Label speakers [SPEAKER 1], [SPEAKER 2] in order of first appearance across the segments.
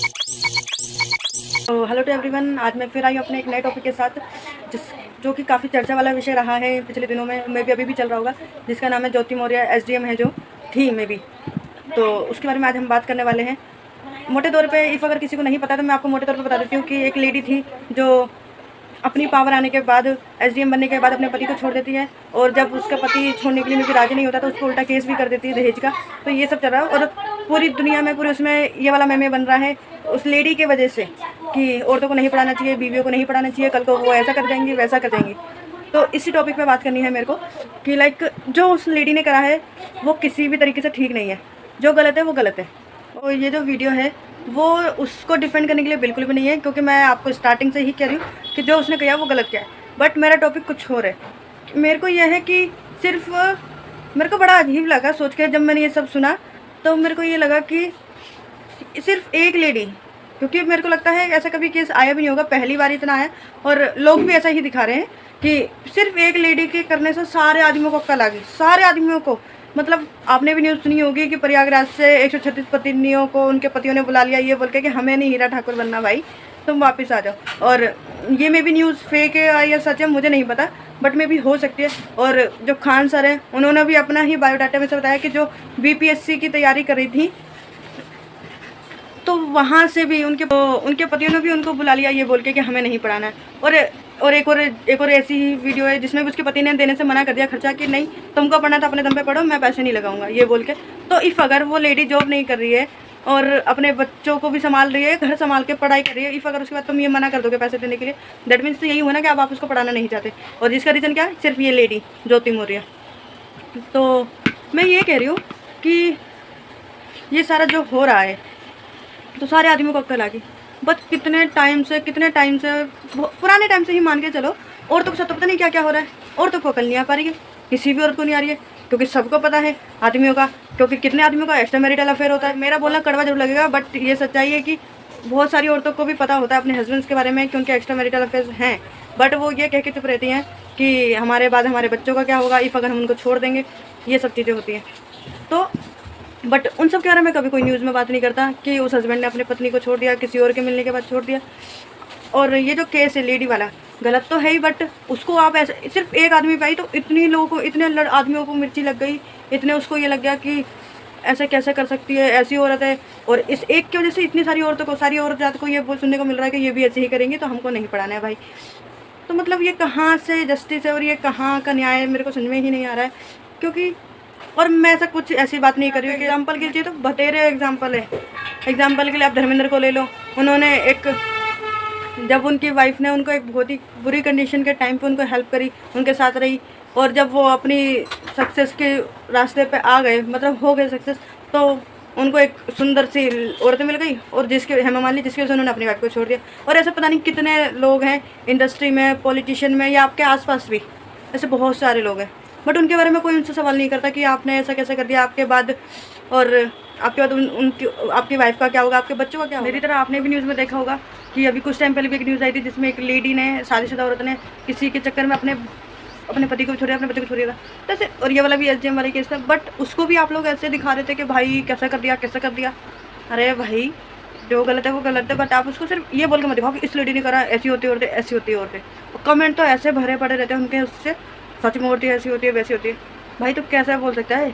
[SPEAKER 1] तो hello to everyone, आज मैं फिर आई हूँ अपने एक नए टॉपिक के साथ जो कि काफ़ी चर्चा वाला विषय रहा है पिछले दिनों में, अभी भी चल रहा होगा, जिसका नाम है ज्योति मौर्य एसडीएम है जो थी मे बी। तो उसके बारे में आज हम बात करने वाले हैं। मोटे तौर पे इफ़ अगर किसी को नहीं पता तो मैं आपको मोटे तौर पे बता देती हूँ कि एक लेडी थी जो अपनी पावर आने के बाद, एसडीएम बनने के बाद अपने पति को छोड़ देती है, और जब उसका पति छोड़ने के लिए भी राजी नहीं होता तो उसको उल्टा केस भी कर देती है दहेज का। तो ये सब चल रहा है और पूरी दुनिया में, पूरे उसमें ये वाला मेमे बन रहा है उस लेडी के वजह से कि औरतों को नहीं पढ़ाना चाहिए, बीवियों को नहीं पढ़ाना चाहिए, कल को वो ऐसा कर देंगी वैसा कर देंगी। तो इसी टॉपिक पे बात करनी है मेरे को कि लाइक जो उस लेडी ने करा है वो किसी भी तरीके से ठीक नहीं है, जो गलत है वो गलत है। और ये जो वीडियो है वो उसको डिफेंड करने के लिए बिल्कुल भी नहीं है, क्योंकि मैं आपको स्टार्टिंग से ही कह रही हूँ कि जो उसने किया वो गलत किया है। बट मेरा टॉपिक कुछ और है। मेरे को यह है कि सिर्फ मेरे को बड़ा अजीब लगा सोच के, जब मैंने ये सब सुना तो मेरे को ये लगा कि सिर्फ एक लेडी, क्योंकि मेरे को लगता है ऐसा कभी केस आया भी नहीं होगा, पहली बार इतना आया और लोग भी ऐसा ही दिखा रहे हैं कि सिर्फ एक लेडी के करने से सारे आदमियों को अक्ल आ गई, सारे आदमियों को। मतलब आपने भी न्यूज़ सुनी होगी कि प्रयागराज से 136 पत्नियों को उनके पतियों ने बुला लिया ये बोल के कि हमें नहीं हीरा ठाकुर बनना भाई, तुम वापस आ जाओ। और ये में भी न्यूज़ फेक है या सच है मुझे नहीं पता, बट में भी हो सकती है। और जो खान सर हैं उन्होंने भी अपना ही बायोडाटा में से बताया कि जो बीपीएससी की तैयारी कर रही थी तो वहाँ से भी उनके पतियों ने भी उनको बुला लिया ये बोल के कि हमें नहीं पढ़ाना है। और एक और ऐसी ही वीडियो है जिसमें भी उसके पति ने देने से मना कर दिया खर्चा कि नहीं तुमको पढ़ना था अपने दम पे पढ़ो, मैं पैसे नहीं लगाऊंगा ये बोल के। तो इफ़ अगर वो लेडी जॉब नहीं कर रही है और अपने बच्चों को भी संभाल रही है, घर संभाल के पढ़ाई कर रही है, इफ़ अगर उसके बाद तुम ये मना कर दोगे पैसे देने के लिए, दैट मीन्स तो यही हुआ ना कि आप उसको पढ़ाना नहीं चाहते। और जिसका रीज़न क्या है, सिर्फ ये लेडी ज्योति मौर्य। तो मैं ये कह रही हूँ कि ये सारा जो हो रहा है तो सारे आदमियों को अक्ल आ गई। बट कितने टाइम से पुराने टाइम से ही मान के चलो, औरतों को सब तो पता नहीं क्या क्या हो रहा है, औरतों को अकल नहीं आ पा रही है, किसी भी औरत को नहीं आ रही है, क्योंकि सबको पता है आदमियों का, क्योंकि कितने आदमियों का एक्स्ट्रा मैरिटल अफेयर होता है। मेरा बोलना कड़वा जरूर लगेगा बट ये सच्चाई है कि बहुत सारी औरतों को भी पता होता है अपने हस्बैंड्स के बारे में कि उनके एक्स्ट्रा मैरिटल अफेयर्स हैं, बट वो ये कह के चुप रहती हैं कि हमारे बाद हमारे बच्चों का क्या होगा इफ़ अगर हम उनको छोड़ देंगे, ये सब चीज़ें होती हैं। तो बट उन सब के बारे में कभी कोई न्यूज़ में बात नहीं करता कि उस हस्बैंड ने अपनी पत्नी को छोड़ दिया, किसी और के मिलने के बाद छोड़ दिया। और ये जो केस है लेडी वाला, गलत तो है ही, बट उसको आप ऐसे सिर्फ एक आदमी पे आई तो इतनी लोगों को, इतने आदमियों को मिर्ची लग गई, इतने उसको ये लग गया कि ऐसे कैसे कर सकती है, ऐसी औरत है। और इस एक की वजह से इतनी सारी औरतों को, सारी औरत जात को ये सुनने को मिल रहा है कि ये भी ऐसे ही करेंगे तो हमको नहीं पढ़ाना है भाई। तो मतलब ये कहाँ से जस्टिस है और ये कहाँ का न्याय है, मेरे को समझ में ही नहीं आ रहा है। क्योंकि और मैं ऐसा कुछ ऐसी बात नहीं कर रही हूँ कि एग्जाम्पल के लिए तो बतेरे एग्जाम्पल है। एग्जाम्पल के लिए आप धर्मेंद्र को ले लो, उन्होंने जब उनकी वाइफ ने उनको एक बहुत ही बुरी कंडीशन के टाइम पे उनको हेल्प करी, उनके साथ रही, और जब वो अपनी सक्सेस के रास्ते पे आ गए, मतलब हो गए सक्सेस, तो उनको एक सुंदर सी औरत मिल गई और हेमा मालिनी जिसकी वजह से उन्होंने अपनी वाइफ को छोड़ दिया। और ऐसे पता नहीं कितने लोग हैं इंडस्ट्री में, पॉलिटिशियन में, या आपके आसपास भी ऐसे बहुत सारे लोग हैं, बट उनके बारे में कोई उनसे सवाल नहीं करता कि आपने ऐसा कैसे कर दिया आपके बाद, और आपके बाद उनकी आपकी वाइफ का क्या होगा, आपके बच्चों का क्या होगा। मेरी तरह आपने भी न्यूज़ में देखा होगा कि अभी कुछ टाइम पहले भी एक न्यूज़ आई थी जिसमें एक लेडी ने, शादीशुदा औरत ने किसी के चक्कर में अपने पति को छोड़ दिया, अपने बच्चे को छोड़ दिया था ऐसे। और ये वाला भी एसडीएम वाला केस था, बट उसको भी आप लोग ऐसे दिखा रहे थे कि भाई कैसा कर दिया, कैसा कर दिया। अरे भाई जो गलत है वो गलत है, बट आप उसको सिर्फ ये बोल के मत दिखाओ कि इस लेडी ने करा, ऐसी होती है औरतें, ऐसी होती है औरतें। कमेंट तो ऐसे भरे पड़े रहते हैं उनके, उससे सच में औरतें ऐसी होती है वैसी होती है। भाई तो कैसा बोल सकता है,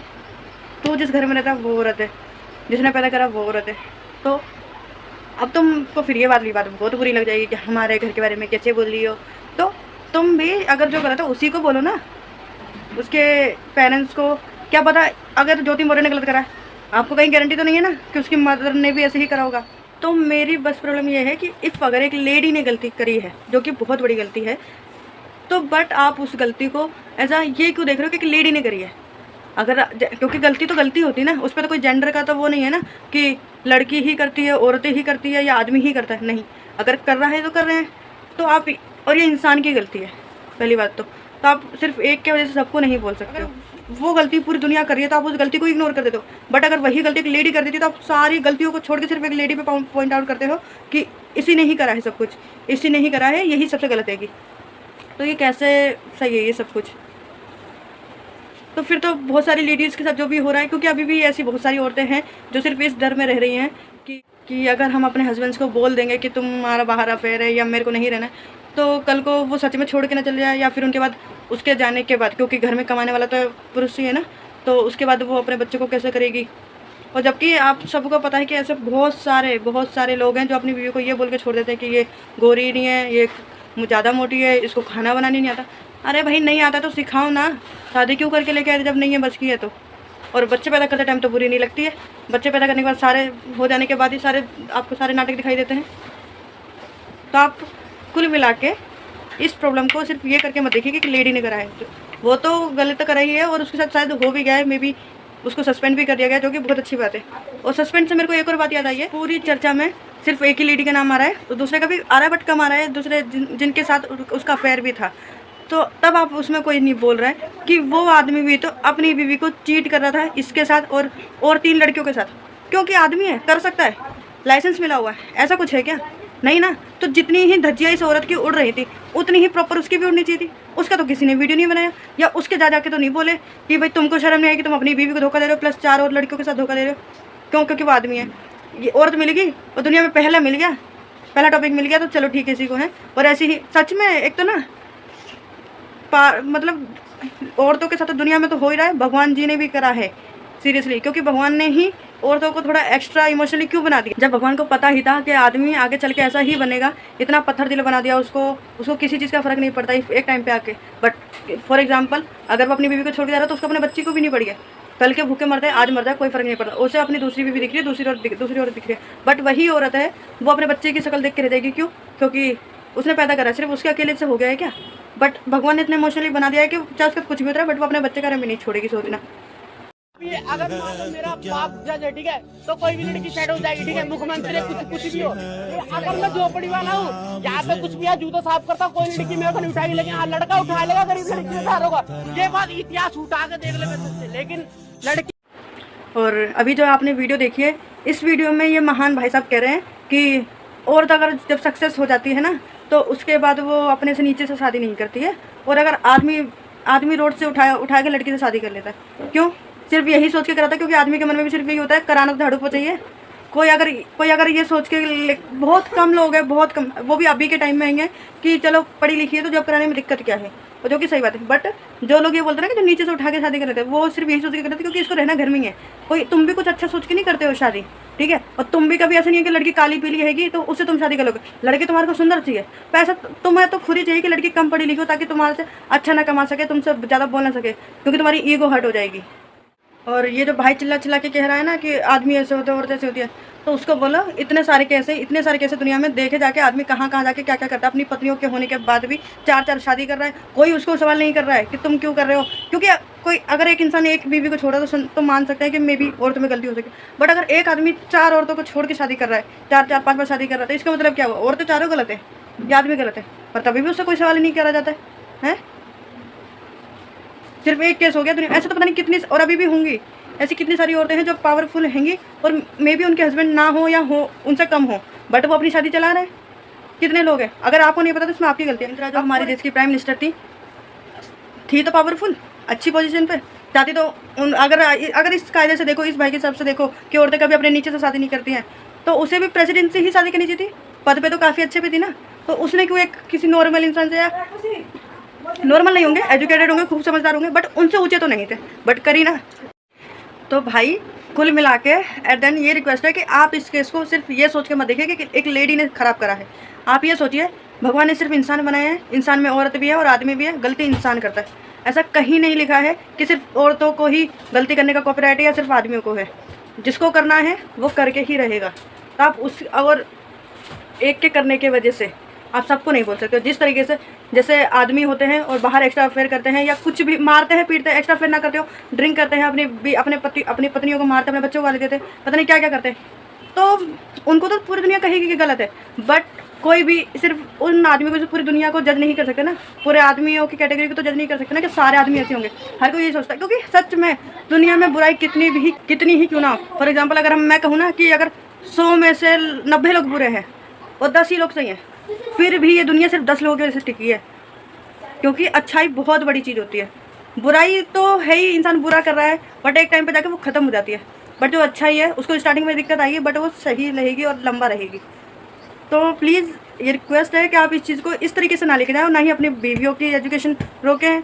[SPEAKER 1] तू जिस घर में रहता है वो औरत है, जिसने पैदा करा वो औरत है। तो अब तुमको फिर ये बात बहुत बुरी लग जाएगी कि हमारे घर के बारे में कैसे बोल रही हो। तो तुम भी अगर जो गलत है उसी को बोलो ना, उसके पेरेंट्स को। क्या पता अगर ज्योति मौर्य ने गलत करा है, आपको कहीं गारंटी तो नहीं है ना कि उसकी मदर ने भी ऐसे ही करा होगा। तो मेरी बस प्रॉब्लम ये है कि इफ़ अगर एक लेडी ने गलती करी है, जो कि बहुत बड़ी गलती है, तो बट आप उस गलती को ऐसा ये क्यों देख रहे हो कि एक लेडी ने करी है। अगर क्योंकि गलती तो गलती होती है ना, उस पर तो कोई जेंडर का तो वो नहीं है ना कि लड़की ही करती है, औरतें ही करती है या आदमी ही करता है, नहीं। अगर कर रहा है तो कर रहे हैं तो आप, और ये इंसान की गलती है पहली बात तो आप सिर्फ एक की वजह से सबको नहीं बोल सकते हो। वो गलती पूरी दुनिया कर रही है तो आप उस गलती को इग्नोर कर देते हो, बट अगर वही गलती एक लेडी कर देती तो आप सारी गलतियों को छोड़ के सिर्फ एक लेडी पे पॉइंट आउट करते हो कि इसी ने ही करा है सब कुछ, इसी ने ही करा है, यही सबसे गलत है। तो ये कैसे सही है ये सब कुछ। तो फिर तो बहुत सारी लेडीज़ के साथ जो भी हो रहा है, क्योंकि अभी भी ऐसी बहुत सारी औरतें हैं जो सिर्फ इस डर में रह रही हैं कि कि अगर हम अपने हस्बैंड्स को बोल देंगे कि तुम्हारा बाहर अफेयर है या मेरे को नहीं रहना है, तो कल को वो सच में छोड़ के ना चले जाए, या फिर उनके बाद उसके जाने के बाद, क्योंकि घर में कमाने वाला तो पुरुष ही है ना, तो उसके बाद वो अपने बच्चों को कैसे करेगी। और जबकि आप सबको पता है कि ऐसे बहुत सारे लोग हैं जो अपनी बीवी को ये बोल के छोड़ देते हैं कि ये गोरी नहीं है, ये ज़्यादा मोटी है, इसको खाना बनाने नहीं आता। अरे भाई नहीं आता तो सिखाओ ना, शादी क्यों करके लेके आए जब नहीं है बस की है तो। और बच्चे पैदा करते टाइम तो बुरी नहीं लगती है, बच्चे पैदा करने के बाद सारे हो जाने के बाद ही आपको सारे नाटक दिखाई देते हैं। तो आप कुल मिला के इस प्रॉब्लम को सिर्फ ये करके मत देखिए कि लेडी ने करा है, वो तो गलत करा ही है और उसके साथ शायद हो भी गया है, मे बी उसको सस्पेंड भी कर दिया गया, जो कि बहुत अच्छी बात है। और सस्पेंड से मेरे को एक और बात याद आई है, पूरी चर्चा में सिर्फ एक ही लेडी का नाम आ रहा है, तो दूसरे का भी आ रहा है, बट कम आ रहा है, दूसरे जिनके साथ उसका अफेयर भी था। तो तब आप उसमें कोई नहीं बोल रहा है कि वो आदमी भी तो अपनी बीवी को चीट कर रहा था इसके साथ और 3 लड़कियों के साथ, क्योंकि आदमी है, कर सकता है, लाइसेंस मिला हुआ है, ऐसा कुछ है क्या? नहीं ना। तो जितनी ही धज्जियाँ इस औरत की उड़ रही थी उतनी ही प्रॉपर उसकी भी उड़नी चाहिए थी। उसका तो किसी ने वीडियो नहीं बनाया, या उसके जा जाके तो नहीं बोले कि भाई तुमको शर्म नहीं आई कि तुम अपनी बीवी को धोखा दे रहे हो प्लस 4 और लड़कियों के साथ धोखा दे रहे हो। क्यों? क्योंकि वो आदमी है। ये औरत मिलेगी और दुनिया में पहला मिल गया, पहला टॉपिक मिल गया, तो चलो ठीक है इसी को है। और ऐसी ही सच में एक तो ना मतलब औरतों के साथ तो दुनिया में तो हो ही रहा है, भगवान जी ने भी करा है सीरियसली, क्योंकि भगवान ने ही औरतों को थोड़ा एक्स्ट्रा इमोशनली क्यों बना दिया, जब भगवान को पता ही था कि आदमी आगे चल के ऐसा ही बनेगा, इतना पत्थर दिल बना दिया उसको किसी चीज़ का फ़र्क नहीं पड़ता एक टाइम पे आके। बट फॉर एग्जांपल अगर वो अपनी बीवी को छोड़ के जा रहा है तो उसको अपने बच्ची को भी नहीं पड़ी है, कल के भूखे मरते हैं, आज मर जाए कोई फ़र्क नहीं पड़ता, उसे अपनी दूसरी बीवी दिख रही है, दूसरी औरत दिख रही है, बट वही औरत है वो अपने बच्चे की शक्ल देख के रह जाएगी। क्यों? क्योंकि उसने पैदा करा, सिर्फ उसके अकेले से हो गया है क्या? बट भगवान ने इतने इमोशनली बना दिया है कि चाहे उसका कुछ भी होता है बट वो अपने बच्चे का भी नहीं छोड़ेगी सोचना।
[SPEAKER 2] अगर मान लो मेरा बाप जज है, ठीक है, तो कोई भी लड़की सेट हो जाएगी, ठीक है, मुख्यमंत्री कुछ भी हो। अगर मैं झोपड़ी वाला हूँ, यहाँ पे कुछ भी है, जूता साफ करता हूँ, कोई लड़की मेरे को नहीं उठाएगी, लेकिन हाँ लड़का उठा लेगा, गरीब लड़की से प्यार होगा। ये बात इतिहास उठा के देख ले, लेकिन लड़की।
[SPEAKER 1] और अभी जो आपने वीडियो देखी है, इस वीडियो में ये महान भाई साहब कह रहे हैं कि औरत अगर जब सक्सेस हो जाती है ना तो उसके बाद वो अपने से नीचे से शादी नहीं करती है, और अगर आदमी रोड से उठा के लड़की से शादी कर लेता है। क्यों? सिर्फ यही सोच के कराता है, क्योंकि आदमी के मन में भी सिर्फ यही होता है कराना तो झाड़ू पोछाइए। कोई अगर ये सोच के, बहुत कम लोग हैं, बहुत कम, वो भी अभी के टाइम में आएंगे कि चलो पढ़ी लिखी है तो जॉब कराने में दिक्कत क्या है, और जो कि सही बात है। बट जो लोग ये बोलते हैं ना कि जो नीचे से उठा के शादी कर लेते हैं, वो सिर्फ यही सोच के करते हैं क्योंकि इसको रहना घर में ही है। कोई तुम भी कुछ अच्छा सोच के नहीं करते हो शादी, ठीक है, और तुम भी कभी ऐसा नहीं है कि लड़की काली पीली हैगी तो उससे तुम शादी कर लोगे। लड़की तुम्हारे को सुंदर चाहिए, पैसा तुम्हें तो खुद ही चाहिए कि लड़की कम पढ़ी लिखी हो ताकि तुम्हारे से अच्छा ना कमा सके, तुमसे ज़्यादा बोल ना सके, क्योंकि तुम्हारी ईगो हर्ट हो जाएगी। और ये जो भाई चिल्ला के कह रहा है ना कि आदमी ऐसे होते हैं औरत ऐसे होती है, तो उसको बोलो इतने सारे केस दुनिया में देखे जाके आदमी कहाँ जाके क्या करता है। अपनी पत्नियों के होने के बाद भी 4 शादी कर रहा है, कोई उसको सवाल नहीं कर रहा है कि तुम क्यों कर रहे हो। क्योंकि कोई अगर एक इंसान एक बीवी को छोड़ा तो मान सकता है कि मे बी औरतों में गलती हो सके, बट अगर एक आदमी 4 औरतों को छोड़ के शादी कर रहा है, 4-5 शादी कर रहा है, तो इसका मतलब क्या हुआ? औरतें चारों गलत है या आदमी गलत है? पर तभी भी उससे कोई सवाल नहीं करा जाता है। सिर्फ एक केस हो गया दुनिया, ऐसे तो पता नहीं कितनी, और अभी भी होंगी ऐसी कितनी सारी औरतें हैं जो पावरफुल हैंगी और मे बी उनके हस्बैंड ना हो या हो उनसे कम हो, बट वो अपनी शादी चला रहे हैं। कितने लोग हैं? अगर आपको नहीं पता तो इसमें आपकी गलती है। इंदिरा जो हमारे देश की प्राइम मिनिस्टर थी तो पावरफुल, अच्छी पोजीशन पे जाती, तो अगर इस कायदे से देखो, इस भाई के हिसाब से देखो कि औरतें कभी अपने नीचे से शादी नहीं करती हैं, तो उसे भी प्रेसिडेंट से ही शादी करनी चाहिए थी। पद पे तो काफ़ी अच्छे पे थी ना, तो उसने क्यों एक किसी नॉर्मल इंसान से, या नॉर्मल नहीं होंगे, एजुकेटेड होंगे, खूब समझदार होंगे, बट उनसे ऊँचे तो नहीं थे, बट करी ना। तो भाई कुल मिला के एट देन ये रिक्वेस्ट है कि आप इस केस को सिर्फ ये सोच के मत देखिए कि एक लेडी ने ख़राब करा है। आप ये सोचिए भगवान ने सिर्फ इंसान बनाए हैं, इंसान में औरत भी है और आदमी भी है, गलती इंसान करता है। ऐसा कहीं नहीं लिखा है कि सिर्फ औरतों को ही गलती करने का कॉपीराइट है या सिर्फ आदमियों को है। जिसको करना है वो करके ही रहेगा। तो आप उस और एक के करने की वजह से आप सबको नहीं बोल सकते हो। जिस तरीके से जैसे आदमी होते हैं और बाहर एक्स्ट्रा अफेयर करते हैं या कुछ भी मारते हैं पीटते हैं, एक्स्ट्रा अफेयर ना करते हो, ड्रिंक करते हैं, अपनी पत्नियों को मारते हैं, अपने बच्चों को गाली देते हैं, पता नहीं क्या क्या करते हैं, तो उनको तो पूरी दुनिया कहेगी कि गलत है। बट कोई भी सिर्फ उन आदमियों को पूरी दुनिया को जज नहीं कर सकते ना, पूरे आदमियों की कैटेगरी को तो जज नहीं कर सकते ना कि सारे आदमी ऐसे होंगे। हर कोई यही सोचता है, क्योंकि सच में दुनिया में बुराई कितनी ही क्यों ना हो। फॉर एग्जाम्पल अगर मैं कहूँ ना कि अगर 100 में से 90 लोग बुरे हैं और 10 ही लोग सही हैं, फिर भी ये दुनिया सिर्फ 10 लोगों की वजह से टिकी है, क्योंकि अच्छाई बहुत बड़ी चीज़ होती है। बुराई तो है ही, इंसान बुरा कर रहा है, बट एक टाइम पे जाके वो ख़त्म हो जाती है। बट जो अच्छा ही है उसको स्टार्टिंग में दिक्कत आएगी, बट वो सही रहेगी और लंबा रहेगी। तो प्लीज़ ये रिक्वेस्ट है कि आप इस चीज़ को इस तरीके से ना लेके जाएं, और ना ही अपनी बीवियों की एजुकेशन रोकें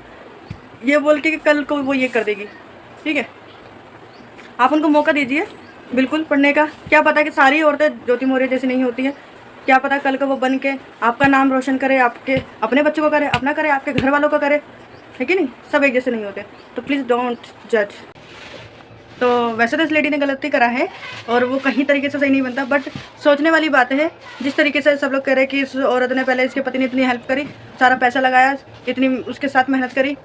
[SPEAKER 1] ये बोल के कि कल को वो ये कर देगी। ठीक है, आप उनको मौका दीजिए बिल्कुल पढ़ने का। क्या पता कि सारी औरतें ज्योति मौर्य जैसी नहीं होती है, क्या पता कल को वो बन के आपका नाम रोशन करे, आपके अपने बच्चों को करे, अपना करे, आपके घर वालों को करे, है कि नहीं। सब एक जैसे नहीं होते, तो प्लीज़ डोंट जज। तो वैसे तो इस लेडी ने गलती करा है और वो कहीं तरीके से सही नहीं बनता, बट सोचने वाली बात है। जिस तरीके से सब लोग कह रहे हैं कि इस औरत ने पहले इसके पति ने इतनी हेल्प करी, सारा पैसा लगाया, इतनी उसके साथ मेहनत करी,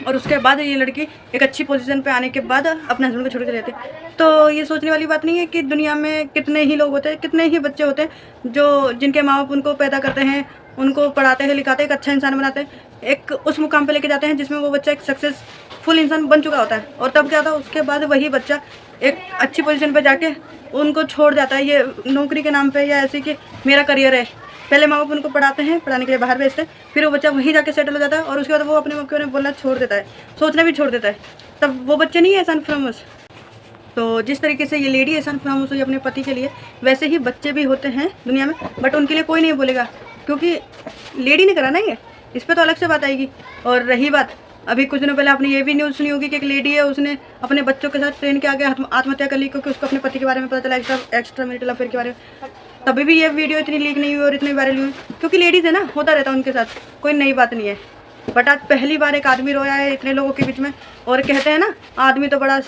[SPEAKER 1] और उसके बाद ये लड़की एक अच्छी पोजीशन पे आने के बाद अपने हस्बैंड को छोड़ के रहते। तो ये सोचने वाली बात नहीं है कि दुनिया में कितने ही लोग होते हैं, कितने ही बच्चे होते हैं जो जिनके माँ बाप उनको पैदा करते हैं, उनको पढ़ाते हैं, लिखाते हैं, एक अच्छा इंसान बनाते हैं, एक उस मुकाम पे लेके जाते हैं जिसमें वो बच्चा एक सक्सेसफुल इंसान बन चुका होता है। और तब क्या होता है, उसके बाद वही बच्चा एक अच्छी पोजीशन पे जाके उनको छोड़ जाता है, ये नौकरी के नाम पे या ऐसे कि मेरा करियर है। पहले माँ बाप उनको पढ़ाते हैं, पढ़ाने के लिए बाहर भेजते हैं, फिर वो बच्चा वहीं जाके सेटल हो जाता है, और उसके बाद वो अपने माँ बाप को बोलना छोड़ देता है, सोचना भी छोड़ देता है। तब वो बच्चे नहीं है सनफ्रामस। तो जिस तरीके से ये लेडी है सनफ्रामस हुई अपने पति के लिए, वैसे ही बच्चे भी होते हैं दुनिया में, बट उनके लिए कोई नहीं बोलेगा क्योंकि लेडी ने करा ना ये, इस पर तो अलग से बात आएगी। और रही बात, अभी कुछ दिनों पहले आपने ये भी न्यूज़ सुनी होगी कि एक लेडी है, उसने अपने बच्चों के साथ ट्रेन के आगे आत्महत्या कर ली क्योंकि उसको अपने पति के बारे में पता चला, एक्स्ट्रा मैरिटल अफेयर के बारे में। तभी भी ये वीडियो इतनी लीक नहीं हुई और इतनी वायरल हुई क्योंकि लेडीज़ है ना, होता रहता है उनके साथ, कोई नई बात नहीं है। बट आज पहली बार एक आदमी रोया है इतने लोगों के बीच में। और कहते हैं ना, आदमी तो बड़ा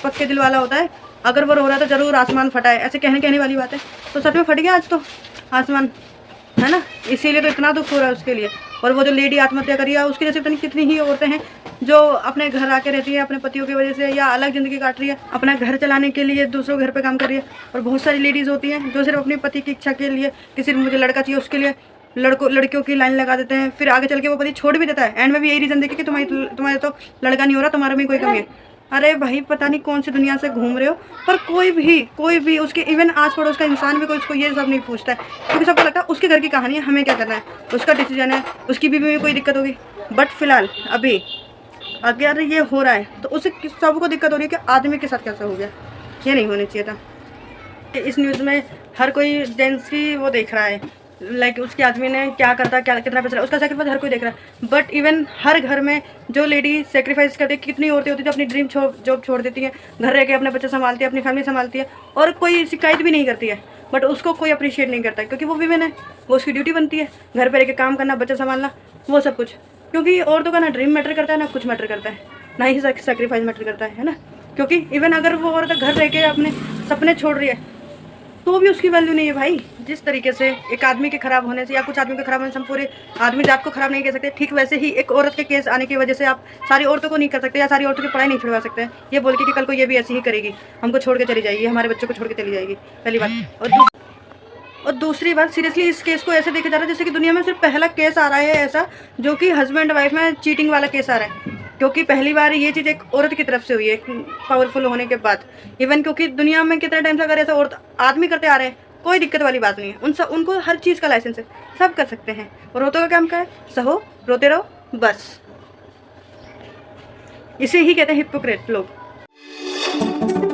[SPEAKER 1] पक्के दिल वाला होता है, अगर वो रो रहा है तो ज़रूर आसमान फटा है, ऐसे कहने वाली बात है। तो सच में फट गया आज तो आसमान, है ना। इसीलिए तो इतना दुख हो रहा है उसके लिए। और वो जो लेडी आत्महत्या करी है, उसकी जैसे पता नहीं कितनी ही औरतें हैं जो अपने घर आके रहती है अपने पतियों की वजह से, या अलग ज़िंदगी काट रही है, अपना घर चलाने के लिए दूसरों घर पे काम कर रही है। और बहुत सारी लेडीज़ होती हैं जो सिर्फ अपने पति की इच्छा के लिए, कि सिर्फ मुझे लड़का चाहिए, उसके लिए लड़कियों की लाइन लगा देते हैं, फिर आगे चल के वो पति छोड़ भी देता है। एंड में भी यही रीज़न देखे कि तुम्हारे तो लड़का नहीं हो रहा, तुम्हारे में कोई कमी है। अरे भाई, पता नहीं कौन सी दुनिया से घूम रहे हो। पर कोई भी उसके इवन आस पड़ोस का इंसान भी कोई उसको ये सब नहीं पूछता है, क्योंकि सबको लगता है उसके घर की कहानी है, हमें क्या करना है, उसका डिसीजन है, उसकी बीवी में कोई दिक्कत होगी। बट फिलहाल अभी अगर ये हो रहा है तो उसे सबको दिक्कत हो रही है कि आदमी के साथ कैसा हो गया। ये नहीं होना चाहिए था। कि इस न्यूज़ में हर कोई जेंट्स की वो देख रहा है, लाइक उसके आदमी ने क्या करता, क्या कितना पैसा, उसका सेक्रीफाइस हर कोई देख रहा है। बट इवन हर घर में जो लेडी सेक्रीफाइस करती है, कितनी औरतें होती है जो अपनी ड्रीम जॉब छोड़ देती है, घर रह के अपने बच्चे संभालती है, अपनी फैमिली संभालती है, और कोई शिकायत भी नहीं करती है। बट उसको कोई अप्रिशिएट नहीं करता क्योंकि वो वीमेन है, वो उसकी ड्यूटी बनती है घर पर रह के काम करना, बच्चा संभालना, वो सब कुछ। क्योंकि औरतों का ना ड्रीम मैटर करता है, ना कुछ मैटर करता है, ना ही सेक्रीफाइस मैटर करता है ना। क्योंकि इवन अगर वो औरत घर रह के अपने सपने छोड़ रही है तो भी उसकी वैल्यू नहीं है भाई। जिस तरीके से एक आदमी के खराब होने से या कुछ आदमी के खराब होने से हम पूरे आदमी जात को खराब नहीं कह सकते, ठीक वैसे ही एक औरत के केस आने की वजह से आप सारी औरतों को नहीं कर सकते, या सारी औरतों की पढ़ाई नहीं छुड़वा सकते ये बोल के कि कल को ये भी ऐसी ही करेगी, हमको छोड़ के चली जाएगी, हमारे बच्चों को छोड़ के चली जाएगी, पहली बात। और दूसरी बात, सीरियसली इस केस को ऐसे देखा जा रहा है जैसे कि दुनिया में सिर्फ पहला केस आ रहा है ऐसा जो कि हस्बैंड वाइफ में चीटिंग वाला केस आ रहा है। क्योंकि पहली बार ये चीज़ एक औरत की तरफ से हुई है, पावरफुल होने के बाद। इवन क्योंकि दुनिया में कितने टाइम से अगर ऐसा औरत आदमी करते आ रहे हैं, कोई दिक्कत वाली बात नहीं है, उनको हर चीज़ का लाइसेंस है, सब कर सकते हैं। और औरतों का काम क्या है, सहो, रोते रहो, बस। इसे ही कहते हैं हिपोक्रेट लोग।